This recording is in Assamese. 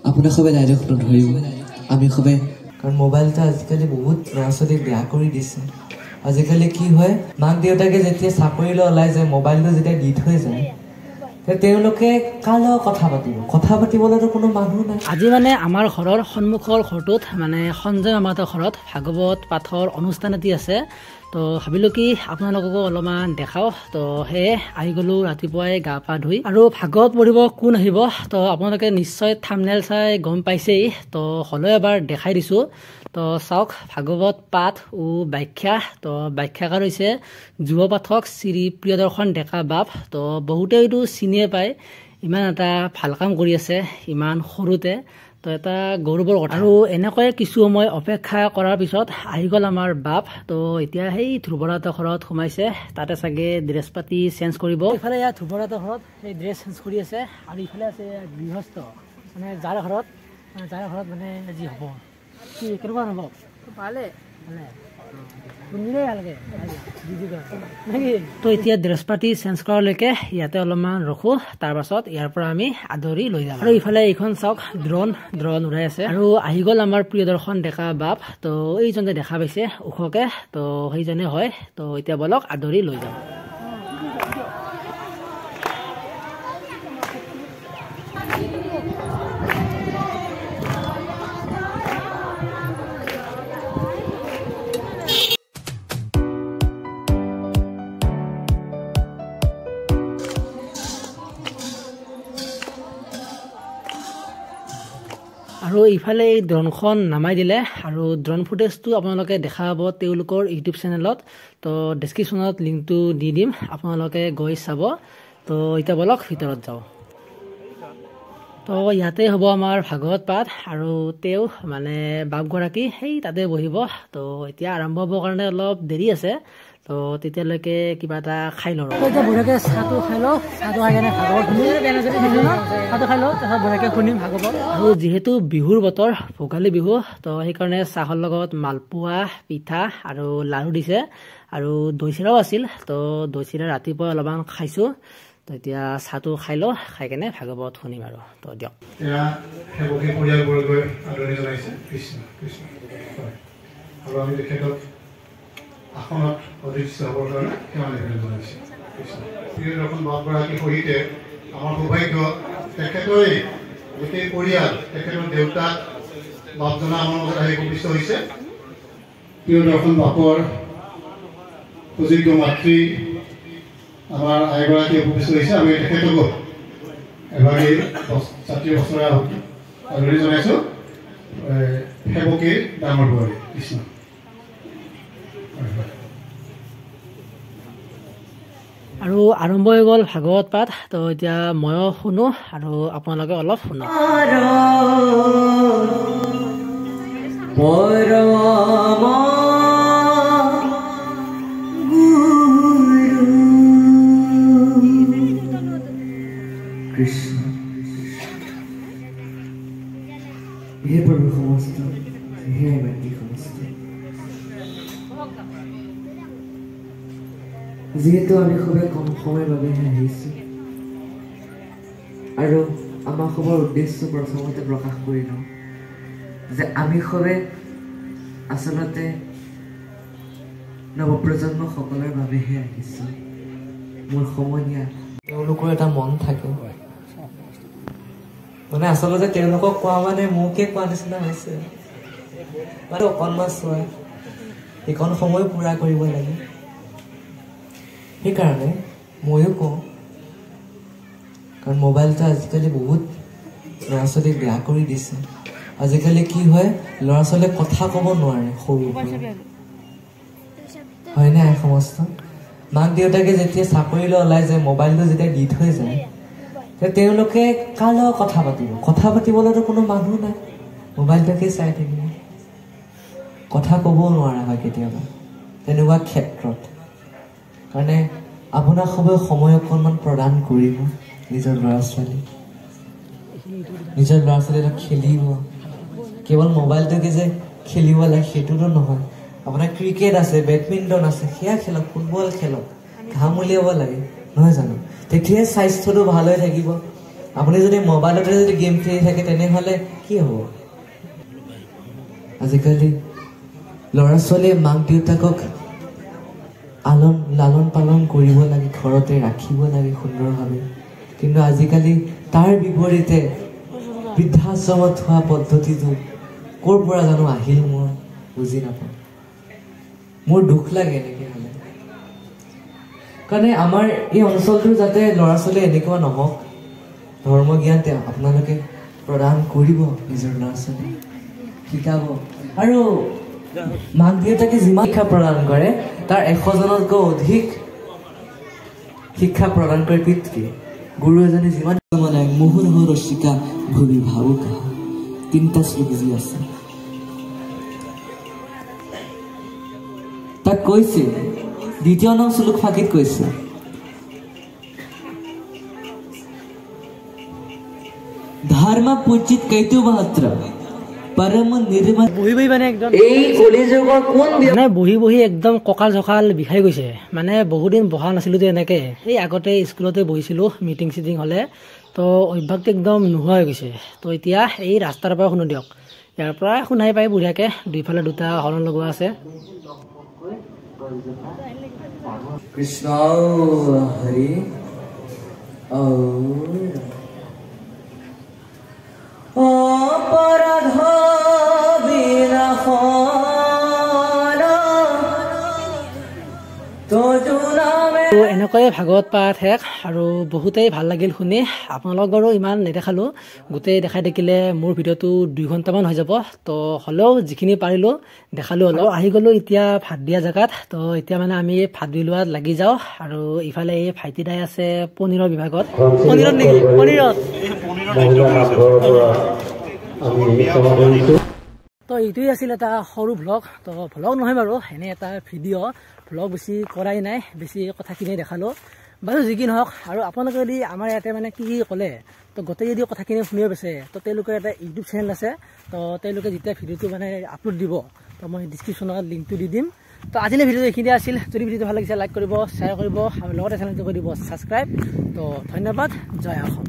আপোনাক সবে ডাইৰেক্ট নধৰিব আমি সবে কাৰণ মোবাইলটো আজিকালি বহুত ল'ৰা ছোৱালীক বেয়া কৰি দিছে আজিকালি কি হয় মাক দেউতাকে যেতিয়া চাকৰিলৈ ওলাই যায় মোবাইলটো যেতিয়া দি থৈ যায় তেওঁলোকে কাৰ লগত কথা পাতিবলৈতো কোনো মানুহ নাই আজি মানে আমাৰ ঘৰৰ সন্মুখৰ ঘৰটোত মানে সঞ্জয় মামাহঁতৰ ঘৰত ভাগৱত পাঠৰ অনুষ্ঠান এটি আছে তো ভাবিলোঁ কি আপোনালোককো অলপমান দেখাওঁ তো সেয়ে আহি গ'লোঁ ৰাতিপুৱাই গা পা ধুই আৰু ভাগৱত পঢ়িব কোন আহিব তো আপোনালোকে নিশ্চয় থাম্বনেইল চাই গম পাইছেই তো হ'লেও এবাৰ দেখাই দিছোঁ তো চাওক ভাগৱত পাঠ ও ব্যাখ্যা তো ব্যাখ্যাকাৰ হৈছে যুৱ পাঠক শ্ৰী প্ৰিয়দৰ্শন ডেকা বাপ তো বহুতেই এইটো চিনিয়ে পায় ইমান এটা ভাল কাম কৰি আছে ইমান সৰুতে তো এটা গৌৰৱৰ কথা আৰু এনেকৈ কিছু সময় অপেক্ষা কৰাৰ পিছত আহি গ'ল আমাৰ বাপ তো এতিয়া সেই ধ্ৰুৱৰাহঁতৰ ঘৰত সোমাইছে তাতে চাগে ড্ৰেছ পাতি চেঞ্জ কৰিব ইফালে ইয়াত ধ্ৰুৱৰাহঁতৰ ঘৰত সেই ড্ৰেছ চেঞ্জ কৰি আছে আৰু ইফালে আছে গৃহস্থ মানে যাৰ ঘৰত মানে যি হ'ব কি কেনেকুৱা হ'ব ভালে তো এতিয়া ড্ৰেছ পাতি চেঞ্জ কৰালৈকে ইয়াতে অলপমান ৰখো তাৰ পাছত ইয়াৰ পৰা আমি আদৰি লৈ যাম আৰু ইফালে এইখন চাওক ড্ৰোন উৰাই আছে আৰু আহি গ'ল আমাৰ প্ৰিয়দৰ্শন ডেকা বাপ তো এইজনে দেখা পাইছে ওখকে তো সেইজনে হয় তো এতিয়া বলক আদৰি লৈ যাম আৰু ইফালে এই ড্ৰোনখন নামাই দিলে আৰু ড্ৰোন ফুটেজটো আপোনালোকে দেখা পাব তেওঁলোকৰ ইউটিউব চেনেলত তো ডেছক্ৰিপশ্যনত লিংকটো দি দিম আপোনালোকে গৈ চাব তো এতিয়া বলক ভিতৰত যাওঁ তো ইয়াতে হ'ব আমাৰ ভাগৱত পাঠ আৰু তেওঁ মানে বাপগৰাকী সেই তাতে বহিব তো এতিয়া আৰম্ভ হ'বৰ কাৰণে অলপ দেৰি আছে তো তেতিয়ালৈকে কিবা এটা খাই লওঁ এতিয়া বঢ়িয়াকৈ চাহটো খাই লওঁ চাহটো খাই কেনে ভাগৱত চাহটো খাই লওঁ তাৰপিছত বঢ়িয়াকৈ শুনিম ভাগৱত আৰু যিহেতু বিহুৰ বতৰ ভোগালী বিহু তো সেইকাৰণে চাহৰ লগত মালপোৱা পিঠা আৰু লাড়ু দিছে আৰু দৈ চিৰাও আছিল তো দৈ চিৰা ৰাতিপুৱা অলপমান খাইছোঁ তো এতিয়া চাহটো খাই লওঁ খাই কেনে ভাগৱত শুনিম আৰু তো দিয়ক আসনত অধিষ্ঠ হ'বৰ কাৰণে সেৱা নিবেদন জনাইছে প্ৰিয়দৰ্শন বাপগৰাকীৰ সহিতে আমাৰ সৌভাগ্য তেখেতৰে গোটেই পৰিয়াল তেখেতৰ দেউতাক বাপজনা আমাৰ মাজত আহি উপস্থিত হৈছে প্ৰিয়দৰ্শন বাপৰ সুযোগ্য মাতৃ আমাৰ আইগৰাকী উপস্থিত হৈছে আমি তেখেতকো এবাৰেই জাতীয় বছৰীয়া আদৰণি জনাইছোঁ সেৱকীৰ ডাঙৰ বোৱাৰী কৃষ্ণ আৰু আৰম্ভ হৈ গ'ল ভাগৱত পাঠ তো এতিয়া ময়ো শুনো আৰু আপোনালোকে অলপ শুনক কৃষ্ণ হে প্ৰভু সমস্ত হে মাতৃ সমস্ত যিহেতু আমি খুবেই কম সময়ৰ বাবেহে আহিছোঁ আৰু আমাৰ খবৰ উদ্দেশ্য প্ৰথমতে প্ৰকাশ কৰি লওঁ যে আমি খুবেই আচলতে নৱপ্ৰজন্মসকলৰ বাবেহে আহিছোঁ মোৰ সমনীয়া তেওঁলোকৰ এটা মন থাকে মানে আচলতে তেওঁলোকক কোৱা মানে মোকে কোৱা নিচিনা হৈছে মানে অকণমান চোৱা এইকণ সময় পূৰা কৰিব লাগে সেইকাৰণে ময়ো কওঁ কাৰণ মোবাইলটো আজিকালি বহুত ল'ৰা ছোৱালীক বেয়া কৰি দিছে আজিকালি কি হয় ল'ৰা ছোৱালীয়ে কথা ক'ব নোৱাৰে সৰু হয়নে সমস্ত মাক দেউতাকে যেতিয়া চাকৰিলৈ ওলাই যায় মোবাইলটো যেতিয়া দি থৈ যায় তেওঁলোকে কাৰ লগত কথা পাতিবলৈতো কোনো মানুহ নাই মোবাইলটোকে চাই থাকিব কথা ক'বও নোৱাৰা হয় কেতিয়াবা তেনেকুৱা ক্ষেত্ৰত কাৰণে আপোনাক সবেই সময় অকণমান প্ৰদান কৰিব নিজৰ ল'ৰা ছোৱালী খেলিব কেৱল মোবাইলটোকে যে খেলিব লাগে সেইটোতো নহয় আপোনাৰ ক্ৰিকেট আছে বেডমিণ্টন আছে সেয়া খেলক ফুটবল খেলক ঘাম উলিয়াব লাগে নহয় জানো তেতিয়াহে স্বাস্থ্যটো ভাল হৈ থাকিব আপুনি যদি মোবাইলতে যদি গেম খেলি থাকে তেনেহ'লে কি হ'ব? আজিকালি ল'ৰা ছোৱালীয়ে মাক দেউতাকক লালন পালন কৰিব লাগে, ঘৰতে ৰাখিব লাগে সুন্দৰভাৱে। কিন্তু আজিকালি তাৰ বিপৰীতে বৃদ্ধাশ্ৰমত থোৱা পদ্ধতিটো ক'ৰ পৰা জানো আহিল মই বুজি নাপাওঁ। মোৰ দুখ লাগে এনেকৈ হ'লে। কাৰণে আমাৰ এই অঞ্চলটোৰ যাতে ল'ৰা ছোৱালী এনেকুৱা নহওক, ধৰ্ম জ্ঞান আপোনালোকে প্ৰদান কৰিব, নিজৰ ল'ৰা ছোৱালী শিকাব। আৰু মাক দেউতাকে যিমান শিক্ষা প্ৰদান কৰে তাৰ 100জনতকৈ অধিক শিক্ষা প্ৰদান কৰে পিতৃ। গুৰু এজনে যিমান মানে মোহন ৰচিকা ভূমি ভাবুকা 3টা শ্লোক যি আছে তাক কৈছে, 2য় নং শ্লোক ফাঁকিত কৈছে, ধৰ্ম পূজিত কৈতো মাত্ৰ পৰম নিৰ্মল। বহি বহি মানে একদম এই কলিযুগৰ কোন মানে বহি একদম কঁকাল চকাল বিষাই গৈছে। মানে বহুদিন বহা নাছিলোঁ যে এনেকৈ, এই আগতে স্কুলতে বহিছিলোঁ মিটিং চিটিং হ'লে, তো অভ্যাসটো একদম নোহোৱা হৈ গৈছে। তো এতিয়া এই ৰাস্তাৰ পৰা শুনো দিয়ক, ইয়াৰ পৰা শুনাই পায় বঢ়িয়াকৈ, দুইফালে 2টা হৰণ লগোৱা আছে। কৃষ্ণ হৰি অপৰাধ তো এনেকৈয়ে ভাগৱত পাঠ শেষ, আৰু বহুতেই ভাল লাগিল শুনি। আপোনালোক বাৰু ইমান নেদেখালোঁ, গোটেই দেখাই থাকিলে মোৰ ভিডিঅ'টো 2 ঘণ্টামান হৈ যাব। তো হ'লেও যিখিনি পাৰিলোঁ দেখালোঁ অলপ। আহি গ'লোঁ এতিয়া ভাত দিয়া জেগাত। তো এতিয়া মানে আমি ভাত দি লোৱাত লাগি যাওঁ। আৰু ইফালে এই ভাইটি দাই আছে পনীৰৰ বিভাগত। পনীৰত নেকি? পনীৰত। তো এইটোৱে আছিল এটা সৰু ভ্লগ। তো ভ্লগ নহয় বাৰু, এনে এটা ভিডিঅ'। ভ্লগ বেছি কৰাই নাই, বেছি কথাখিনি দেখালোঁ বাৰু। যি কি নহওক, আৰু আপোনালোকে যদি আমাৰ ইয়াতে মানে কি ক'লে, তো গোটেই যদি কথাখিনি শুনিব বিচাৰে, তো তেওঁলোকৰ এটা ইউটিউব চেনেল আছে। তো তেওঁলোকে যেতিয়া ভিডিঅ'টো মানে আপলোড দিব, তো মই ডিছক্ৰিপশ্যনত লিংকটো দি দিম। তো আজিলৈ ভিডিঅ'টো এইখিনিয়ে আছিল। যদি ভিডিঅ'টো ভাল লাগিছে লাইক কৰিব, শ্বেয়াৰ কৰিব, আৰু লগতে চেনেলটো কৰি দিব ছাবস্ক্ৰাইব। তো ধন্যবাদ, জয় অসম।